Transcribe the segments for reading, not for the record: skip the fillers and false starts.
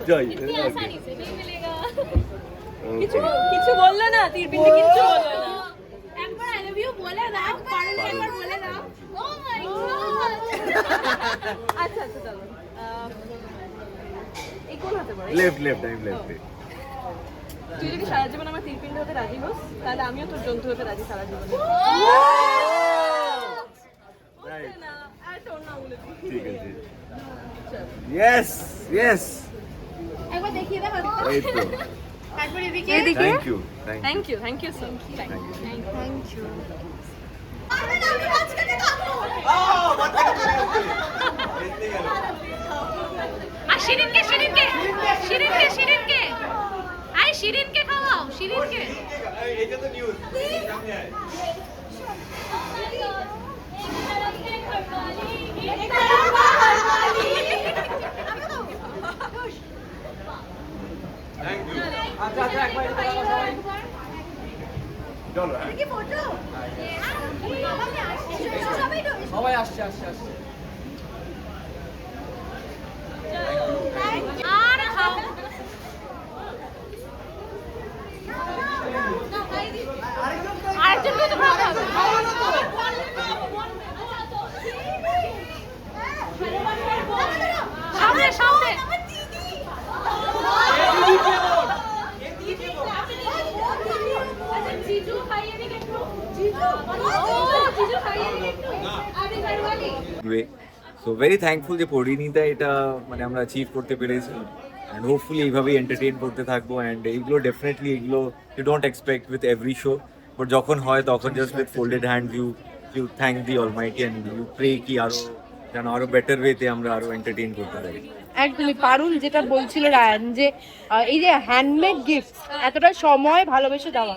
যাই इतनी आसानी से नहीं मिलेगा কিছু কিছু বললো না তীরপিন্ডি কিছু বললো না একবার আই লাভ ইউ বলে দাও পারুল একবার বলে দাও ও মাই গড আচ্ছা আচ্ছা চলো এই কোন হাতে পড়ে লেফট লেফট টাইম লেফট তুই যদি সারা জীবন আমার তীরপিন্ডি হতে রাজি হোস তাহলে আমিও তোর জন্তু হতে রাজি সারা জীবন রাইট না আর তোর না বলে দিই ঠিক আছে ইয়েস ইয়েস একবার দেখিয়ে দাও এই তো একবার এদিকে এদিকে thank you thank you so thank you thank you আর শিরিনকে শিরিনকে শিরিনকে শিরিনকে আই শিরিনকে খাওয়াও শিরিনকে এইটা তো নিউজ সামনে আয় থ্যাংক ইউ আচ্ছা আচ্ছা একবার চলো সবাই আসছে আসছে আসছে আর খাও আরেকজনকে তো খাওয়াতে হবে সামনে সামনে जीजू खाइए नहीं केटू जीजू जीजू खाइए नहीं केटू अभी घरवाली ওয়ে সো ভেরি থ্যাঙ্কফুল যে পরিণীতা এটা মানে আমরা অ্যাচিভ করতে পেরেছি অ্যান্ড হোপফুলি এইভাবেই এন্টারটেইন করতে থাকবো অ্যান্ড এইগুলো ডেফিনেটলি এগুলো you don't expect with every show but যখন হয় তখন just with folded hand you thank the Almighty and you pray কি আরো যেন আরো বেটার ওয়েতে আমরা আরো এন্টারটেইন করতে পারি একদমই পারুল যেটা বলছিল রায়ান যে এই যে হ্যান্ডমেড গিফট এতটা সময় ভালোবেসে দেওয়া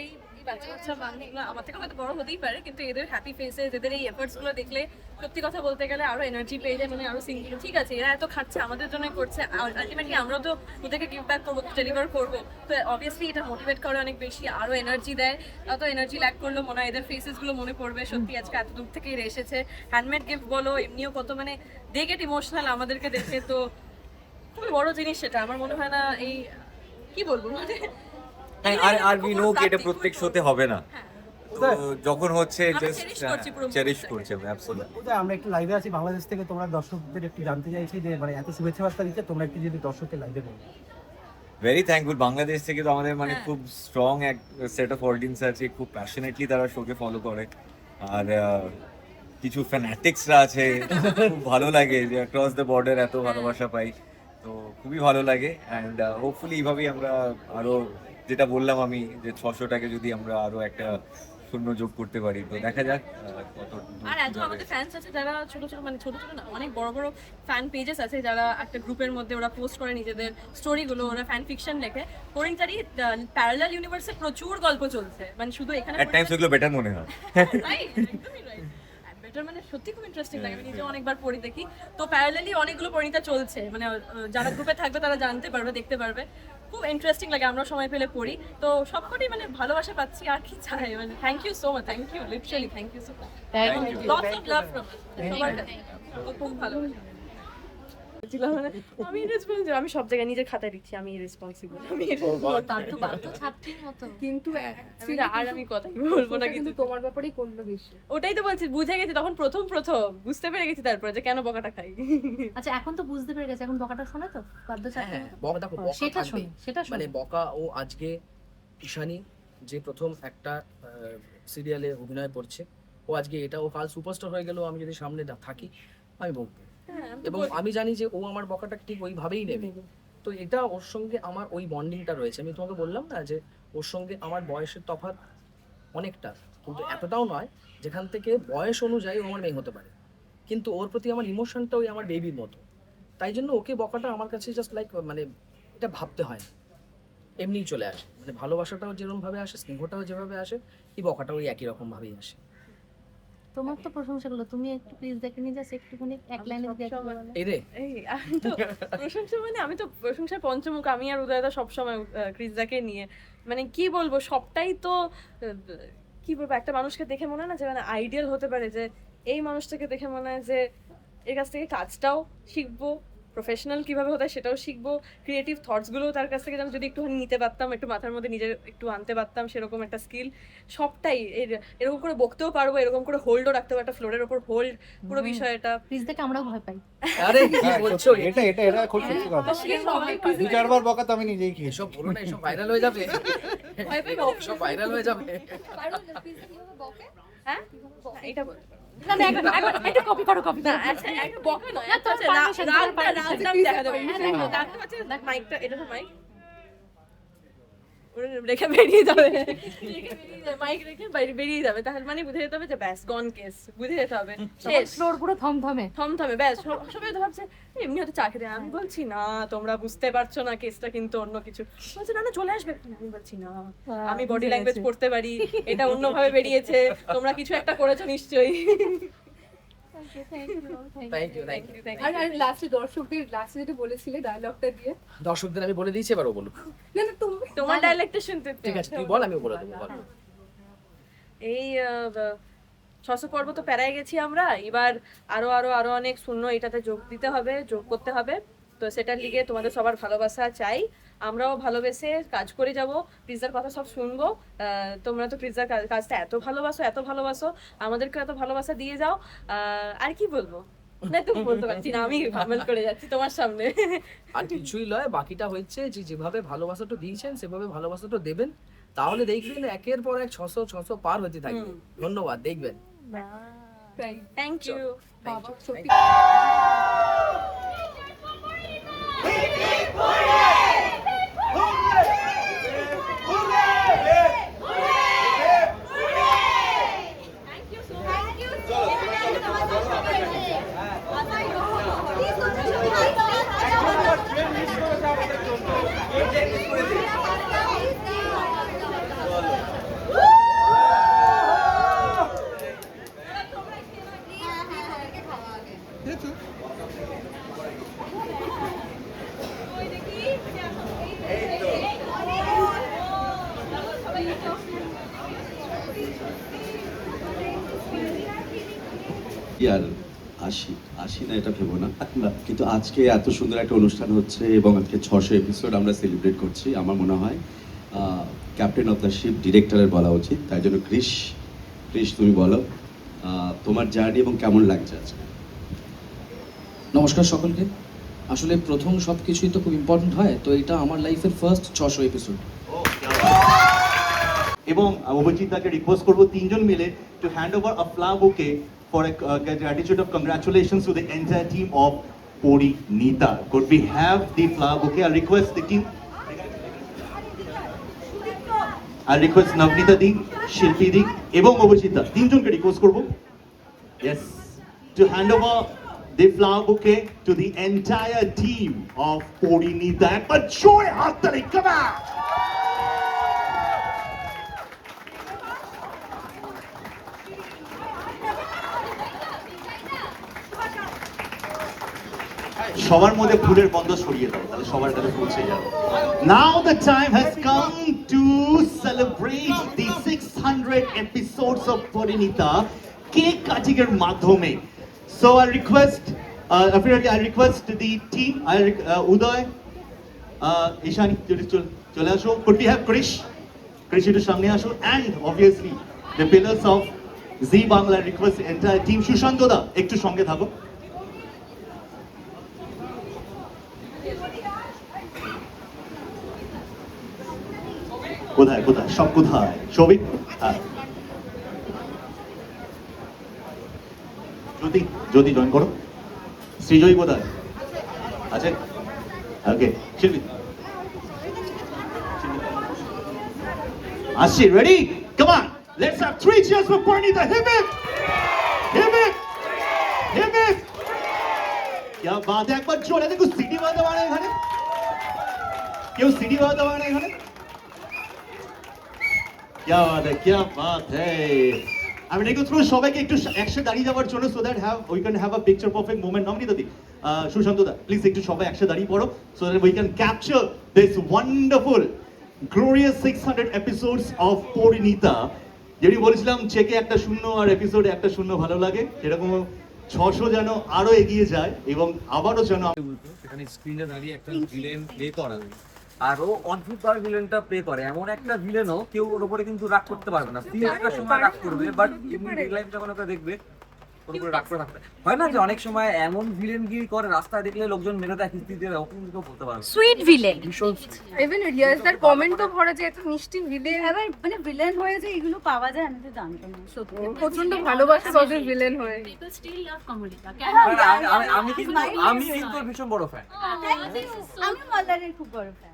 এই বাচ্চা বাচ্চা বান্ধবীগুলো আমার থেকে হয়তো বড় হতেই পারে কিন্তু এদের হ্যাপি ফেসেস এদের এই এফর্টস গুলো দেখলে সত্যি কথা বলতে গেলে আরো এনার্জি পেয়ে যায় মানে আরো সিঙ্গেল ঠিক আছে এরা এত খাচ্ছে আমাদের জন্য করছে আলটিমেটলি আমরাও তো ওদেরকে গিভ ব্যাক করবো ডেলিভার করবো তো অবভিয়াসলি এটা মোটিভেট করে অনেক বেশি আরো এনার্জি দেয় অত এনার্জি ল্যাক করলো মনে হয় এদের ফেসেস গুলো মনে পড়বে সত্যি আজকে এত দূর থেকে এরা এসেছে হ্যান্ডমেড গিফট বলো এমনিও কত মানে দে গেট ইমোশনাল আমাদেরকে দেখে তো খুবই বড় জিনিস সেটা আমার মনে হয় না এই কি বলবো মানে আর উই নো কি এটা প্রত্যেক শোতে হবে না তো যখন হচ্ছে আমরা জাস্ট cherish করছি পুরো চেরিশ মুহূর্তটাকে। করছি আমরা অ্যাবসলিউটলি ওটা আমরা একটু লাইভে আছি বাংলাদেশ থেকে তোমরা দর্শকদের একটু জানতে চাইছি যে মানে এত শুভেচ্ছা বার্তা দিচ্ছে তোমরা একটু যদি দর্শককে লাইভে বলো ভেরি থ্যাঙ্কফুল বাংলাদেশ থেকে তো আমাদের মানে খুব স্ট্রং এক সেট অফ অডিয়েন্স আছে খুব প্যাশনেটলি তারা শোকে ফলো করে আর কিছু ফ্যানাটিক্সরা আছে খুব ভালো লাগে যে অ্যাক্রস দ্য বর্ডার এত ভালোবাসা পাই তো খুবই ভালো লাগে অ্যান্ড হোপফুলি এইভাবেই আমরা আরো যেটা বললাম আমি যে 600টাকে যদি আমরা আরো একটা শূন্য যোগ করতে পারি তো দেখা যাক কত দূর আর এত কিভাবে। আমাদের ফ্যান্স আছে যারা ছোট ছোট মানে ছোট ছোট না অনেক বড় বড় ফ্যান পেজেস আছে যারা একটা গ্রুপের মধ্যে ওরা পোস্ট করে নিজেদের স্টোরিগুলো ওরা ফ্যান ফিকশন লেখে কোরিনটারি প্যারালাল ইউনিভার্সে প্রচুর গল্প চলছে মানে শুধু এখানে অ্যাট টাইমস ওগুলো বেটার মনে হয় বেটার মানে সত্যি খুব ইন্টারেস্টিং লাগে আমি নিজেও অনেকবার পড়ি দেখি তো প্যারালালি অনেকগুলো পরিণীতা চলছে মানে যারা গ্রুপে থাকবে তারা জানতে পারবে দেখতে পারবে খুব ইন্টারেস্টিং লাগে আমরা সময় পেলে পড়ি তো সবকটি মানে ভালোবাসা পাচ্ছি আর কি চাই মানে thank you so much thank you literally thank you so much Thank you. Lots of love from সবার কাছে খুব ভালোবাসা মানে আমি রেসপন্সিবল আমি সব জায়গায় নিজের খাতায় দিচ্ছি আমি রেসপন্সিবল আমি তার তো বাধ্য ছাত্রীর মতো কিন্তু আর আমি কথা বলবো না কিন্তু তোমার ব্যাপারেই করলো বেশি ওটাই তো বলছি বুঝে গেছি তখন প্রথম বুঝতে পেরে গেছি তারপরে যে কেন বকাটা খাই আচ্ছা এখন তো বুঝতে পেরে গেছে এখন বকাটা শোনে তো বাধ্য ছাত্রীর হ্যাঁ মতো? বকা দেখো বকা সেটা থাকবেই। শোনে সেটা মানে শোনে বকা ও আজকে ঈশানী যে প্রথম একটা সিরিয়ালে অভিনয় করছে ও আজকে এটা ও কাল সুপারস্টার হয়ে গেল আমি যদি সামনে থাকি আমি বলবো এবং আমি জানি যে ও আমার বকাটা ঠিক ওইভাবেই নেবে তো এটা ওর সঙ্গে আমার ওই বন্ডিংটা রয়েছে আমি তোমাকে বললাম না যে ওর সঙ্গে আমার বয়সের তফাৎ অনেকটা কিন্তু এতটাও নয় যেখান থেকে বয়স অনুযায়ী ও আমার মেয়ে হতে পারে কিন্তু ওর প্রতি আমার ইমোশনটা ওই আমার বেবির মতো তাই জন্য ওকে বকাটা আমার কাছে জাস্ট লাইক মানে এটা ভাবতে হয় না এমনিই চলে আসে মানে ভালোবাসাটাও যেরকম ভাবে আসে স্নেহটাও যেভাবে আসে এই বকাটাও ওই একই রকম ভাবেই আসে তোমার তো প্রশংসা করলো তুমি একটু প্লিজ দেখে নিয়ে যাস একটুখানি এক লাইনে এই রে এই আমি তো প্রশংসা মানে আমি তো প্রশংসার পঞ্চমুখ আমি আর উদয়দা সবসময় ক্রিসদাকে নিয়ে মানে কি বলবো সবটাই তো কি বলবো একটা মানুষকে দেখে মনে হয় না যে মানে আইডিয়াল হতে পারে যে এই মানুষটাকে দেখে মনে হয় যে এর কাছ থেকে কাজটাও শিখবো প্রফেশনাল কিভাবে হতে হয় সেটাও শিখবো, ক্রিয়েটিভ থটসগুলোও তার কাছ থেকে যদি একটুখানি নিতে পারতাম, একটু মাথার মধ্যে নিজের একটু আনতে পারতাম, সেরকম একটা স্কিল সবটাই এরকম করে বকতেও পারবো, এরকম করে হোল্ডও রাখতে পারবো, একটা ফ্লোরের ওপর হোল্ড পুরো বিষয়টা। প্লিজদাকে আমরাও ভয় পাই। আরে কি বলছো? এটা এটা এটা খুব সত্যি কথা। দু চারবার বকা তো আমি নিজেই খেয়েছি। এসব বলো না, এসব ভাইরাল হয়ে যাবে, সব ভাইরাল হয়ে যাবে। হ্যাঁ এটা বলতে পারবো না না একটা কপি করো কপি না, একটা বকা নয়, না, তোর permission, তোর permission। দেখা যাবে। রাগটা হচ্ছে মাইকটা, এটা তো মাইক রেখে বেরিয়ে যাবে, মাইক রেখে বেরিয়ে যাবে, তাহলে মানে বুঝে যেতে হবে যে ব্যাস গন কেস, বুঝে যেতে হবে শেষ, ফ্লোর পুরো থমথমে। থমথমে ব্যাস। সবাই তো ভাবছে এমনি হয়তো চা খেতে, আমি বলছি না তোমরা বুঝতে পারছো না, কেসটা কিন্তু অন্য কিছু। বলছে না না চলে আসবে, আমি বলছি না আমি বডি ল্যাঙ্গুয়েজ পড়তে পারি, এটা অন্যভাবে বেরিয়েছে, তোমরা কিছু একটা করেছো নিশ্চয়ই। Thank you, thank you. আর লাস্টে দর্শকদের লাস্টে যেটা বলেছিলে ডায়লগটা দিয়ে, দর্শকদের আমি বলে দিয়েছি, এবার ও বলুক। না না তুমি তোমার ডায়লগটা শুনতে ঠিক আছে, তুই বল, আমি বলে দেবো, বল। এই 600 পর্ব তো পেরায় গেছি আমরা, এবার আরো আরো আরো অনেক শূন্য এটাতে যোগ দিতে হবে, যোগ করতে হবে। তো সেটার লিগে তোমাদের সবার ভালোবাসা চাই, আমরাও ভালোবেসে কাজ করে যাব, পিৎজার কথা সব শুনবো। তোমরা তো পিৎজার কাজটা এত ভালোবাসো, আমাদেরকে এত ভালোবাসা দিয়ে যাও। আর কি বলবো, না তো বলতে পারছি না, আমি ভামেল করে যাচ্ছি তোমার সামনে। আর কিছুই নয়, বাকিটা হচ্ছে যে যেভাবে ভালোবাসাটা দিয়েছেন সেভাবে ভালোবাসাটা দেবেন, তাহলে দেখবেন একের পর এক 600 পার হতে থাকবে। ধন্যবাদ, দেখবেন। Thank you. বাবা সত্যি আর আসি না এটা ভেবো না, কিন্তু আজকে এত সুন্দর একটা অনুষ্ঠান হচ্ছে এবং আজকে 600 এপিসোড আমরা সেলিব্রেট করছি। আমার মনে হয় ক্যাপ্টেন অফ দ্য শিপ ডিরেক্টরের বলা উচিত, তাই জন্য ক্রিশ তুমি বলো তোমার জার্নি এবং কেমন লাগছে আজকে। নমস্কার সকলকে। আসলে প্রথম সব কিছুই তো খুব ইম্পর্টেন্ট হয়, তো এটা আমার লাইফের ফার্স্ট 600 এপিসোড। এবং অভিজিৎদাকে রিকোয়েস্ট করবো তিনজন মিলে to hand over a flower বুকে for a gratitude of congratulations to the entire team of Porinita. Could we have the flower bouquet? I'll request the team. I'll request Navnita di, Shilpi di, এবং অভিজিৎদা তিনজনকে request করবো, yes, to hand over the flower bouquet to the entire team of Porinita. একবার জোরে হাততালি, come on! সবার মধ্যে ফুলের গন্ধ ছড়িয়ে দাও, তাহলে সবার কাছে পৌঁছে যাবে। Now the time has come to celebrate the 600 episodes of Porinita cake cutting এর মাধ্যমে। So I request the team, উদয়, ঈশানী চলে আসো। Could we have Krish একটু সামনে আসো, and obviously the pillars of G Bangla, request the entire team, Sushant দা একটু সঙ্গে থাকো। কোথায় সব কোথায়? সবিক, জ্যোতি জয়েন করো। শ্রীজয়ী কোথায় আছে? ওকে, শিল্পী আসছি, ready? Come on, let's have 3 cheers for Porinita. Hip hip hip hip hip hip. क्या बात है, একবার জোরে দেখো, সিটি বাজাতে পারে এখানে কেউ? সিটি বাজাতে পারে এখানে? क्या बात है। আমি রিকোয়েস্ট করব সবাইকে একটু একসাথে দাঁড়িয়ে যাওয়ার জন্য, so that we can have a picture perfect moment. Namita di, Sushant da, please একটু সবাই একসাথে দাঁড়িয়ে পড়ো, so that we can capture this wonderful glorious 600 episodes of Porinita. যেটি বলেছিলাম চেকে একটা শূন্য আর এপিসোডে একটা শূন্য ভালো লাগে, সেরকম 600 যেন আরো এগিয়ে যায় এবং আবারও যেন সেখানে স্ক্রিনে দাঁড়িয়ে একটা ভিলেন প্লে করা আর ও অদ্ভুত ভাবে ভিলেনটা প্লে করে, এমন একটা ভিলেনও কেউ ওর উপরে কিন্তু রাগ করতে পারবে না। তিন একটা সময় রাগ করবে, বাট এমনি রিয়েল লাইফ যখন ওকে দেখবে ওর উপরে রাগ করে থাকবে। হয় না যে অনেক সময় এমন ভিলেনগিরি করে রাস্তায় দেখলে লোকজন মেরে দেয়, কিস্তি দিয়ে ওকে কিন্তু কেউ বলতে পারবে না। Sweet villain. ভীষণ ইভেন রিয়াজদার কমেন্টও ভরা যে এত মিষ্টি ভিলেন, এবার মানে ভিলেন হয়ে যে এগুলো পাওয়া যায় আমি তো জানতাম না সত্যি প্রচন্ড ভালোবাসা পাবে ভিলেন হয়ে। People still love Kamalika. আমি কিন্তু ওর ভীষণ বড় ফ্যান। আমি মল্লারের খুব বড় ফ্যান।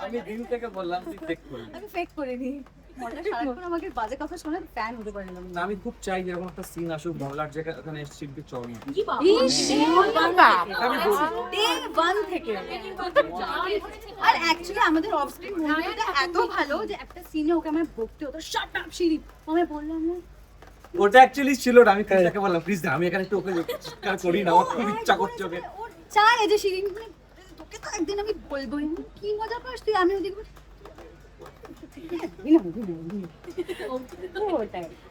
আমি দিন থেকে বললাম তুই চেক করবি। আমি ফেক করে নি মল্লার সারাক্ষণ আমাকে বাজে কথা শোনে, ফ্যান হতে পারে না। না, আমি খুব চাই যেরকম একটা সিন আসুক মহলার জায়গা ওখানে শিল্পী চড়ি। ডে 1 থেকে আর অ্যাকচুয়ালি আমাদের অফ স্ক্রিন মুভমেন্টটা এত ভালো যে একটা সিনে ওকে আমি বকতে হতো, শাট আপ শিরি, আমি বললাম না ওটা অ্যাকচুয়ালি ছিল না, আমি ক্রিস্টাকে বললাম প্লিজ আমি এখানে একটু ওকে চিৎকার করি না, আমার খুব ইচ্ছা করছে ওকে। ওর চাই যে শিরি তোকে তো একদিন আমি বলবোই, কি মজা পাস তুই, আমি ওদিকে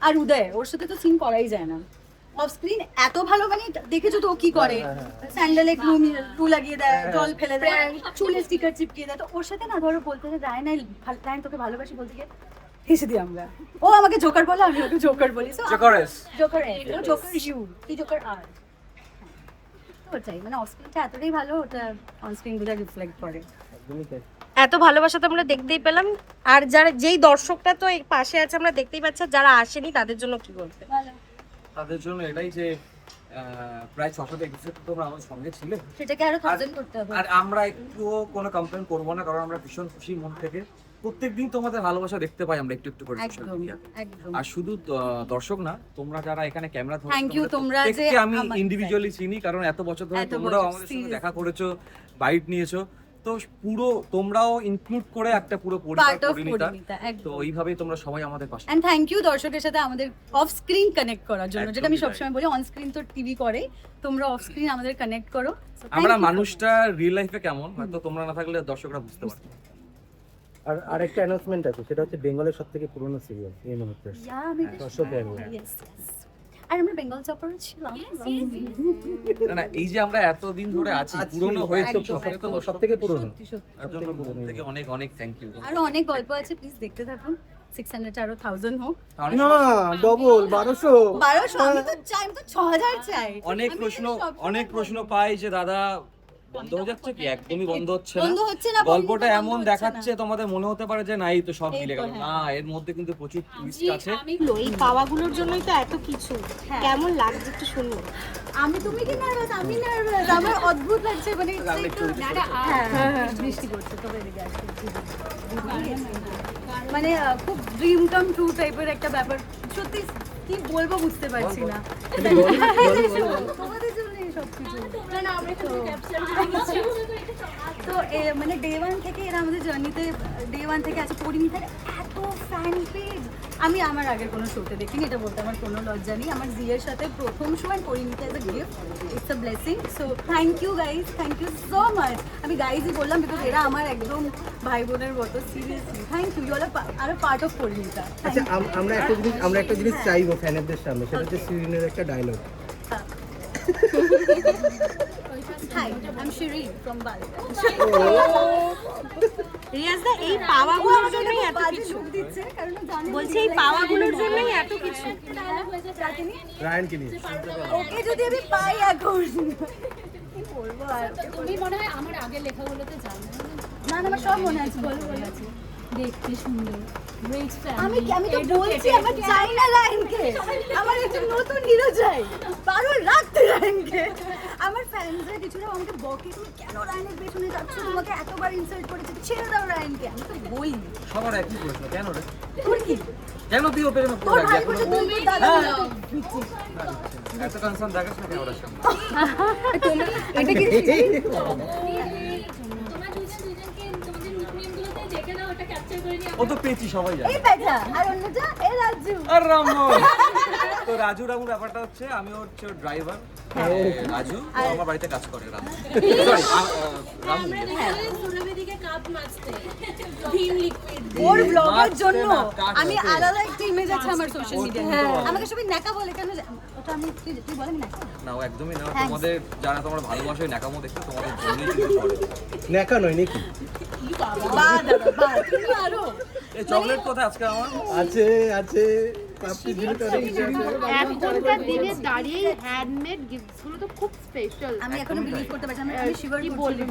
আর উদয় ওর সাথে তো সিন করাই যায় না অফ স্ক্রিন, এত ভালো মানে দেখেছো তো ও কি করে, স্যান্ডেলে গ্লু লাগিয়ে দেয়, জল ফেলে দেয়, চুলে স্টিকার চিপকিয়ে দেয়। তো ওর সাথে না ধরো বলতে যে রায় নাই রায় তোকে ভালোবাসি বলতে গিয়ে হেসে দিই আমরা, ও আমাকে জোকার বলে আমি ওকে জোকার বলি, জোকারেস জোকার জোকার ইউ তুই জোকার আর ওটাই মানে অফ স্ক্রিনটা এতটাই ভালো, ওটা অন স্ক্রিন গুলো রিফ্লেক্ট করে। এত ভালোবাসা তো আমরা দেখতেই পেলাম। আর যারা যেই দর্শকটা তো এই পাশে আছে আমরা দেখতেই পাচ্ছি, আর যারা আসেনি তাদের জন্য কি বলতে? তাদের জন্য এটাই যে প্রায় 600 এপিসোড তোমরা আমার সঙ্গে ছিলে, সেটাকে আরো 1000 করতে হবে। আর আমরা একটুও কোনো কমপ্লেন করবো না, কারণ আমরা ভীষণ খুশি মন থেকে প্রত্যেকদিন তোমাদের ভালোবাসা দেখতে পাই আমরা একটু একটু করে সোশ্যাল একদম মিডিয়াতে। একদম আর শুধু দর্শক না, তোমরা যারা এখানে ক্যামেরা ধরো, Thank you, তোমরা যে আমি আমার- ইন্ডিভিজুয়ালি চিনি, কারণ এত বছর ধরে এত তোমরাও বছর, আমাদের সঙ্গে seriously। দেখা করেছো, বাইট নিয়েছো, তো পুরো তোমরাও ইনক্লুড করে একটা পুরো পরিবার পার্ট অফ পরিণীতা। পরিণীতা তো একদম। এইভাবেই তোমরা সবাই আমাদের পাশে। এন্ড থ্যাংক ইউ দর্শকের সাথে আমাদের অফ স্ক্রিন কানেক্ট করার জন্য, যেটা আমি একদমই সবসময় বলি অন স্ক্রিন তো টিভি করে, তোমরা অফ স্ক্রিন আমাদের কানেক্ট করো। So, thank আমরা you. মানুষটা রিয়েল লাইফে কেমন হয়তো তোমরা না থাকলে দর্শকরা বুঝতে পারবে। আর আরেকটা অ্যানাউন্সমেন্ট আছে, সেটা হচ্ছে বেঙ্গলের সবথেকে পুরনো সিরিয়াল এই মুহূর্তে। Yeah, আমি দর্শক দেখো। Yes, yes. আর আমরা বেঙ্গল চপার ছিলাম। না না, এই যে আমরা এতদিন ধরে আছি, পুরনো হয়েছে একদম, সবথেকে তো সব থেকে পুরনো। সত্যি সত্যি। তার জন্য মন থেকে অনেক অনেক থ্যাংক ইউ। আরো অনেক গল্প আছে, প্লিজ দেখতে থাকুন। 600 আরো 1000 হোক, না ডবল 1200। 1200 আমি তো চাই, আমি তো 6000 চাই। অনেক আমি প্রশ্ন এখানে সব অনেক প্রশ্ন পাই যে দাদা বন্ধ হয়ে যাচ্ছে কি, একদমই বন্ধ হচ্ছে বন্ধ না, হচ্ছে না, গল্পটা বন্ধ এমন হচ্ছে দেখাচ্ছে তোমাদের মনে হতে পারে যে না এই তো সব এই মিলে তো, গেল, হ্যাঁ। না এর মধ্যে কিন্তু প্রচুর টুইস্ট আছে। এই পাওয়াগুলোর জন্যই তো এত কিছু। হ্যাঁ। কেমন লাগছে একটু শুনবো। তুমি কি নার্ভাস? আমি নার্ভাস, আমার অদ্ভুত লাগছে মানে আমি একটু হ্যাঁ বৃষ্টি করছে তো এদিকে আসছে। মানে খুব ড্রিম কাম ট্রু টাইপের একটা ব্যাপার, সত্যি কি বলবো বুঝতে পারছি না। তোমাদের জন্য সব কিছু না আমরা একটু ক্যাপচার করে গেছি। তো মানে ডে 1 থেকে এরা আমাদের জার্নিতে, ডে 1 থেকে আছে পরিণীতার এত ফ্যান পেজ আমি আমার আগের কোনো শোতে দেখিনি, এটা বলতে আমার কোনো লজ্জা নেই। আমার জিয়ের সাথে প্রথম show and Parineeta as a gift, it's a blessing. So thank you guys, thank you so much. আমি গাইজই বললাম বিকজ এরা আমার একদম ভাই বোনের মতো, seriously thank you, you are part of Parineeta. আচ্ছা আমরা একটা জিনিস চাইবো ফ্যানেদের সামনে, সেটা হচ্ছে শিরিনের একটা dialogue. Hi I am Shirin from Balika. রিয়াজদা এই পাওয়াগুলোর জন্যই এত কিছু। দিচ্ছে কারণ জানি বলছি এই পাওয়াগুলোর জন্যই এত কিছু। রায়ানকে নিয়ে ওকে যদি আমি পাই এখন কি বলবো আর। তুমি মনে হয় আমার আগের লেখাগুলোতে জানো না না আমার সব মনে আছে, বলো বলো। দেখতে সুন্দর, গ্রেট আমি তো বলছি আমার চাই না লাইনকে, আমার একটা নতুন হিরো চাই, পারো রাখতে লাইনকে। আমার ফ্যান্সরা কিছুটা আমাকে বকে তুমি কেন রায়নের পেছনে যাচ্ছ, তোমাকে এতবার ইনসাল্ট করেছে, ছেড়ে দাও রায়নকে। আমি তো বলি সবার একই প্রশ্ন, কেন রে, তোর কি, কেন তুই ওপেন তোর করে ভাই রাখবি? বলছে তুই তোর দাদা এত কনসার্ন দেখাস না ক্যামেরার সামনে। এটা কি তোমার দুজনকে তোমাদের নিকনেমগুলোতে দেখে নাও, ওটা ক্যাপচার করে নিয়ে ও তো পেয়েছি সবাই জানে। এই বেটা আর অন্যটা এ রাজু। আর রামু তো রামুর ব্যাপারটা হচ্ছে আমি হচ্ছে ড্রাইভার, রাজু ও আমার বাড়িতে কাজ করে। রামু সরি রামু সুরভিদিকে কাপ ওর ব্লগের জন্য আমি আলাদা একটা ইমেজ আছে আমার সোশ্যাল মিডিয়ায়। আমাকে সবাই ন্যাকা বলে কেন? ওটা আমি তুই বল আমি ন্যাকা? না ও একদমই না, Thanks. তোমাদের যারা তোমরা ভালোবাসো ন্যাকামো দেখতে তোমাদের জন্যই কিন্তু করে। ন্যাকা নয় নাকি? বা দাদা বা তুমি আরো এই চকলেট কোথায় আজকে আমার? আছে আছে পাপড়ি ঝিলিটা রেখেছে আছে। এখনকার দিনে দাঁড়িয়ে হ্যান্ডমেড গিফটস গুলো তো খুব স্পেশাল। আমি এখনো বিলিভ করতে পারছি না। আমি শিওর কি বলবো?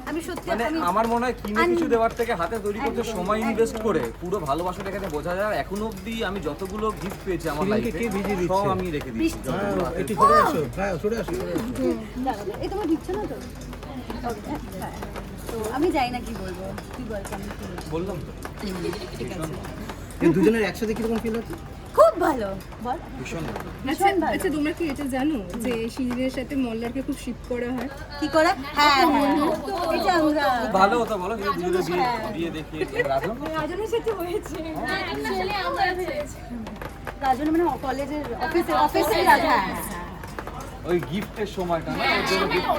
আমি সত্যি মানে আমি আমার মনে হয় কিনে কিছু দেওয়ার থেকে হাতে তৈরি করতে সময় ইনভেস্ট করে পুরো ভালোবাসাটা এখানে বোঝা যায়। আর এখনো অবধি আমি যতগুলো গিফট পেয়েছি আমার সেদিনকে লাইফে কে ভিজিয়ে দিচ্ছে? সব আমি রেখে দিয়েছি। বৃষ্টি। যতগুলো হাতে- একটু সরে আসো, হ্যাঁ সরে আসো, সরে আসো। দাঁড়াও, এই তোমার দিচ্ছে না তো? হ্যাঁ। তো আমি জানি না কি বলবো। তুই বল কেমন কি বলবো? বললাম তো ঠিক আছে। এই দুজনের একসাথে কিরকম ফিল হচ্ছে? খুব ভালো। বল। ভীষণ আচ্ছা ভালো। আচ্ছা তোমরা কি এটা জানো যে শিরিনের সাথে মল্লারকে খুব শিপ করা হয়? কি করে? হ্যাঁ হ্যাঁ। এটা আমরা ভালো কথা বলো, কিন্তু দুজনে বিয়ে দেখিয়ে রাজন রাজনের সাথে হয়েছে। রাজন মানে কলেজের অফিসে হ্যাঁ। ওই গিফটের সময়টা না ওর জন্য gift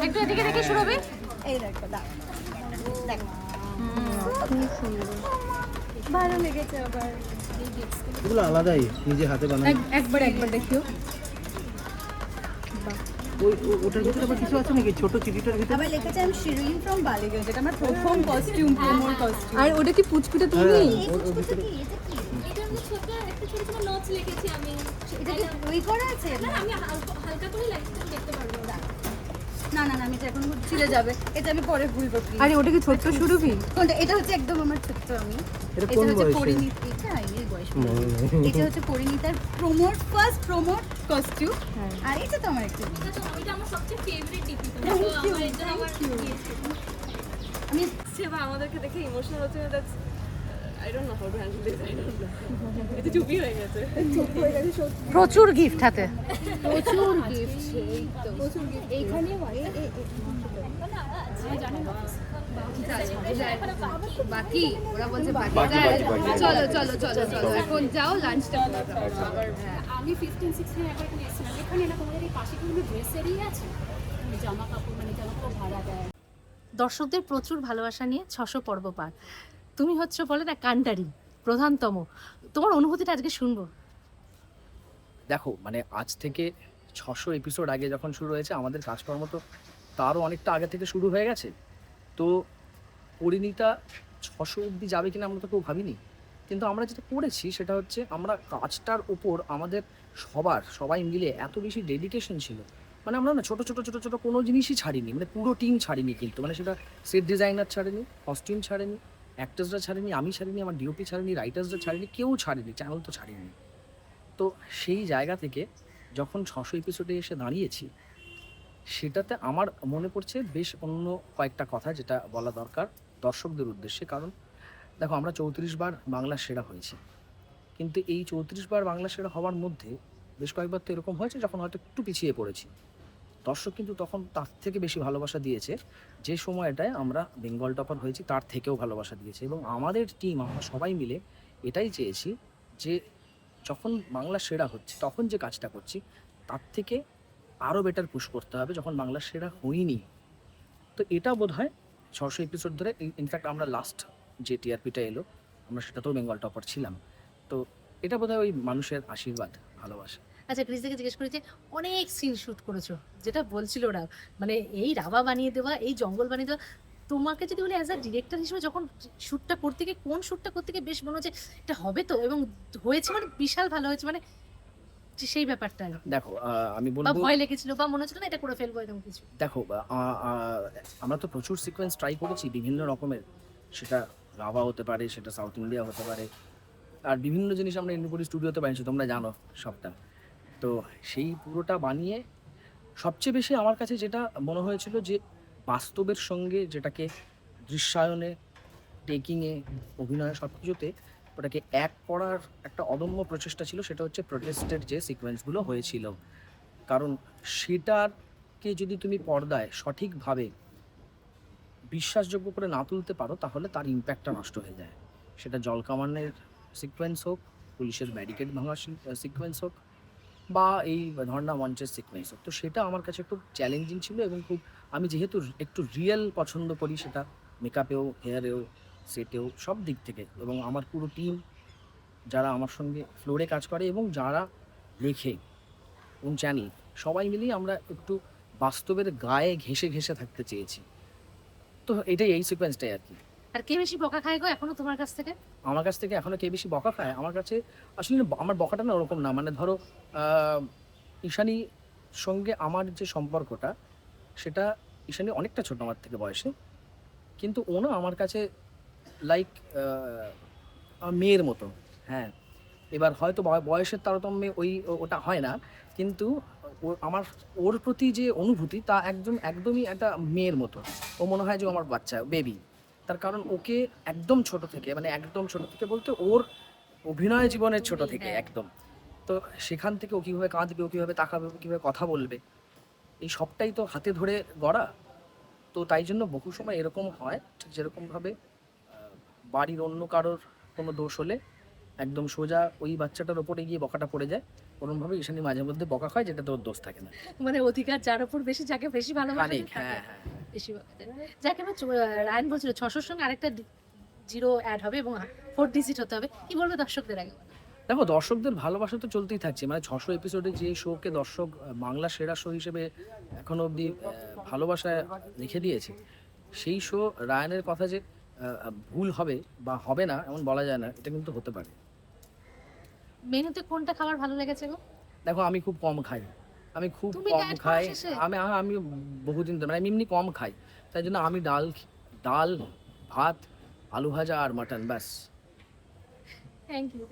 একটু এদিকে দেখে শুরু হবে। এই দেখো দেখো ভালো লেগেছে আবার। এগুলো আলাদাই, নিজে হাতে বানানো। একবার দেখিও। ওটার ভিতরে আবার কিছু আছে নাকি ছোট চিঠিটার ভিতরে? আবার লিখেছে আমি শিরিন ফ্রম বালিগঞ্জ, যেটা আমার প্রথম কস্টিউম প্রোমোর কস্টিউম। আর ওটা কি পুচকুটা তুমি? এটা কি বই করা আছে? না না না আমি এটা এখন ছিঁড়ে যাবে, এটা আমি পরে ভুলবো প্লিজ। আরে ওটা কি ছোট্ট সুরভি? কোনটা? এটা হচ্ছে একদম আমার ছোট্ট আমি। এটা এটা কোন হচ্ছে বয়সে? পরিণীত, এটা এই বয়স। এটা হচ্ছে পরিণীতার ফার্স্ট প্রোমোট কস্টিউম। আর এটা তো আমার একটা আমি সেবা আমাদেরকে দেখে ইমোশনাল হচ্ছে। That's I don't know how to handle this. I don't know, এটা চুপি হয়ে গেছে। প্রচুর গিফট হাতে। প্রচুর গিফট। এই তো প্রচুর গিফট এইখানে বাকি ওরা বলছে বাকি। চলো চলো চলো চলো এখন যাও লাঞ্চটা করে দাও। আমি 15-16 একবার এখানে এসেছিলাম। এখানে না তোমাদের এই পাশে কোনো ড্রেসেরই আছে জামা কাপড়, মানে জামা কাপড় ভাড়া দেয়? দর্শকদের প্রচুর ভালোবাসা নিয়ে 600 পর্ব পার। তুমি হচ্ছে বলে না কান্ডারি প্রধানতম। তোমার অনুভূতিটা আজকে শুনবো। দেখো মানে আজ থেকে 600 এপিসোড আগে যখন শুরু হয়েছে আমাদের কাজকর্ম তো তারও অনেকটা আগে থেকে শুরু হয়ে গেছে। তো পরিণীতা 600 অবধি যাবে কিনা আমরা তো কেউ ভাবিনি, কিন্তু আমরা যেটা করেছি সেটা হচ্ছে আমরা কাজটার উপর আমাদের সবাই মিলে এত বেশি ডেডিকেশন ছিল। মানে আমরা না ছোট ছোট ছোট ছোট কোনো জিনিসই ছাড়িনি, মানে পুরো টিম ছাড়িনি, কিন্তু মানে সেটা সেট ডিজাইনার ছাড়েনি, কস্টিউম ছাড়েনি, অ্যাক্টার্সরা ছাড়েনি, আমি ছাড়িনি, আমার ডিওপি ছাড়েনি, রাইটার্সরা ছাড়েনি, কেউ ছাড়েনি, চ্যানেল তো ছাড়িনি। তো সেই জায়গা থেকে যখন 600 এপিসোডে এসে দাঁড়িয়েছি সেটাতে আমার মনে পড়ছে বেশ অন্য কয়েকটা কথা যেটা বলা দরকার দর্শকদের উদ্দেশ্যে। কারণ দেখো আমরা 34 বার বাংলা সেরা হয়েছি, কিন্তু এই 34 বার বাংলা সেরা হওয়ার মধ্যে বেশ কয়েকবার তো এরকম হয়েছে যখন হয়তো একটু পিছিয়ে পড়েছি। দর্শক কিন্তু তখন তার থেকে বেশি ভালোবাসা দিয়েছে। যে সময়টায় আমরা বেঙ্গল টপার হয়েছি তার থেকেও ভালোবাসা দিয়েছে। এবং আমাদের টিম আমরা সবাই মিলে এটাই চেয়েছি যে যখন বাংলা সেরা হচ্ছে তখন যে কাজটা করছি তার থেকে আরও বেটার পুশ করতে হবে যখন বাংলা সেরা হইনি। তো এটা বোধ হয় 600 এপিসোড ধরে, ইনফ্যাক্ট আমরা লাস্ট যে টিআরপিটা এলো আমরা সেটাতেও বেঙ্গল টপার ছিলাম। তো এটা বোধ হয় ওই মানুষের আশীর্বাদ, ভালোবাসা। আচ্ছা ক্রিস থেকে জিজ্ঞেস করেছে অনেক সিন শুট করেছো, যেটা বলছিল ওরা মানে এই রাবা বানিয়ে দেওয়া, এই জঙ্গল বানিয়ে দেওয়া। তোমাকে যদি বলে অ্যাজ আ ডিরেক্টর হিসেবে যখন শ্যুটটা করতে গিয়ে কোন শ্যুটটা করতে গিয়ে বেশ মনে হচ্ছে এটা হবে তো, এবং হয়েছে মানে বিশাল ভালো হয়েছে, মানে সেই ব্যাপারটা দেখো আমি বা বলবো, ভয় লেগেছিল বা মনে হচ্ছিল না এটা করে ফেলবো এরকম কিছু? দেখো আমরা তো প্রচুর সিকোয়েন্স ট্রাই করেছি বিভিন্ন রকমের, সেটা রাভা হতে পারে, সেটা সাউথ ইন্ডিয়া হতে পারে, আর বিভিন্ন জিনিস আমরা ইন্দ্রপুরি স্টুডিওতে বানিয়েছি, তোমরা জানো সবটা। তো সেই পুরোটা বানিয়ে সবচেয়ে বেশি আমার কাছে যেটা মনে হয়েছিল যে বাস্তবের সঙ্গে যেটাকে দৃশ্যায়নে, টেকিংয়ে, অভিনয়ে সব কিছুতে ওটাকে এক করার একটা অদম্য প্রচেষ্টা ছিল। সেটা হচ্ছে প্রোটেস্টের যে সিকোয়েন্সগুলো হয়েছিল, কারণ সেটাকে যদি তুমি পর্দায় সঠিকভাবে বিশ্বাসযোগ্য করে না তুলতে পারো তাহলে তার ইম্প্যাক্টটা নষ্ট হয়ে যায়। সেটা জলকামানের সিকোয়েন্স হোক, পুলিশের ব্যারিকেড ভাঙার সিকোয়েন্স হোক, বা এই ধর না মঞ্চের সিকোয়েন্স, তো সেটা আমার কাছে খুব চ্যালেঞ্জিং ছিল এবং খুব আমি যেহেতু একটু রিয়েল পছন্দ করি, সেটা মেকআপেও, হেয়ারেও, সেটেও, সব দিক থেকে, এবং আমার পুরো টিম যারা আমার সঙ্গে ফ্লোরে কাজ করে এবং যারা লেখে এবং চ্যানেল, সবাই মিলেই আমরা একটু বাস্তবের গায়ে ঘেঁষে ঘেঁষে থাকতে চেয়েছি। তো এটাই, এই সিকোয়েন্সটাই আর কি। আর কে বেশি বকা খায় গো এখনো তোমার কাছ থেকে? আমার কাছ থেকে এখনো কে বেশি বকা খায়? আমার কাছে আসলে আমার বকাটা না ওরকম না, মানে ধরো ঈশানীর সঙ্গে আমার যে সম্পর্কটা, সেটা ঈশানী অনেকটা ছোট আমার থেকে বয়সে, কিন্তু ও না আমার কাছে লাইক মেয়ের মতো। হ্যাঁ, এবার হয়তো বয়সের তারতম্যে ওটা হয় না, কিন্তু ওর প্রতি যে অনুভূতি তা একদমই একটা মেয়ের মতো। ও মনে হয় যে ও আমার বাচ্চা, বেবি। তার কারণ ওকে একদম ছোট থেকে, মানে একদম ছোট থেকে বলতে ওর অভিনয় জীবনের ছোট থেকে একদম, তো সেখান থেকে ও কীভাবে কাঁদবে, ও কীভাবে তাকাবে, ও কীভাবে কথা বলবে, এই সবটাই তো হাতে ধরে গড়া। তো তাই জন্য বহু সময় এরকম হয়, ঠিক যেরকমভাবে বাড়ির অন্য কারোর কোনো দোষ হলে একদম সোজা ওই বাচ্চাটার ওপরে গিয়ে বকাটা পড়ে যায়, ওরকমভাবে ঈশানী মাঝে মধ্যে বকা হয়, যেটা তোর দোষ থাকে না। মানে অধিকার যার উপর বেশি, যাকে বেশি ভালোবাসে খানিক, হ্যাঁ হ্যাঁ। বেশি বকা দেয়। যাকে রায়ন বলছিল 600-র সঙ্গে আরেকটা 0 অ্যাড হবে এবং 4 ডিজিট হতে হবে, কি বলবে দর্শকদের আগে? দেখো, দর্শকদের ভালোবাসা তো চলতেই থাকছে, মানে 600 এপিসোডে যে শোকে দর্শক বাংলা সেরা শো হিসেবে এখনো অবধি ভালোবাসায় লিখে দিয়েছে, সেই শো রায়ানের কথা যে ভুল হবে বা হবে না এমন বলা যায় না, এটা কিন্তু হতে পারে। মেনুতে কোনটা খাবার ভালো লেগেছে গো? দেখো, আমি খুব কম খাই, আমি খুব তুমি কম diet করো খাই, শেষে? আমি বহুদিন ধরে, মানে আমি এমনি কম খাই, তাই জন্য আমি ডাল, ভাত, আলু ভাজা আর মাটন, ব্যাস। Thank you.